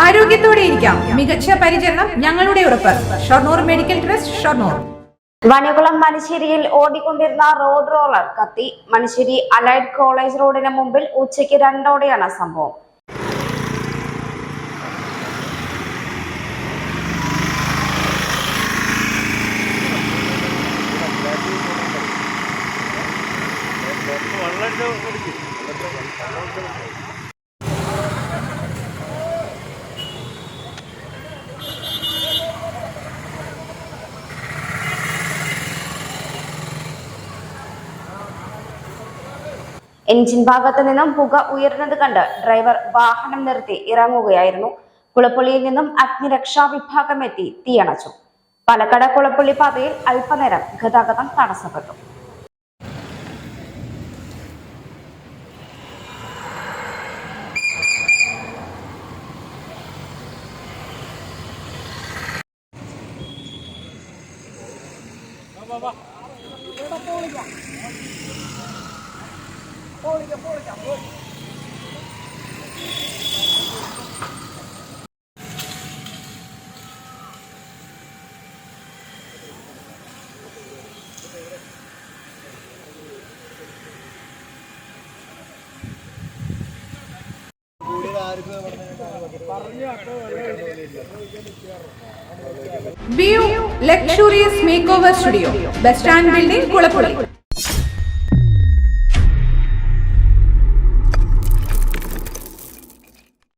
ആരോഗ്യത്തോടെ ഇരിക്കാം. മികച്ച പരിചരണം ഞങ്ങളുടെ ഉറപ്പ്. Shoranur medical trust, Shoranur. വനികുളം മണിശ്ശേരിയിൽ ഓടിക്കൊണ്ടിരുന്ന റോഡ് റോളർ കത്തി. മണിശ്ശേരി അലൈഡ് കോളേജ് റോഡിന് മുമ്പിൽ ഉച്ചയ്ക്ക് 2:00ഓടെയാണ് സംഭവം. എഞ്ചിൻ ഭാഗത്ത് നിന്നും പുക ഉയർന്നത് കണ്ട് ഡ്രൈവർ വാഹനം നിർത്തി ഇറങ്ങുകയായിരുന്നു. കുളപ്പള്ളിയിൽ നിന്നും അഗ്നിരക്ഷാ വിഭാഗം എത്തി തീയണച്ചു. പാലക്കാട് കുളപ്പള്ളി പാതയിൽ അല്പനേരം ഗതാഗതം തടസ്സപ്പെട്ടു. View Luxurious Makeover Studio, Bus Stand Building, Kulapudi.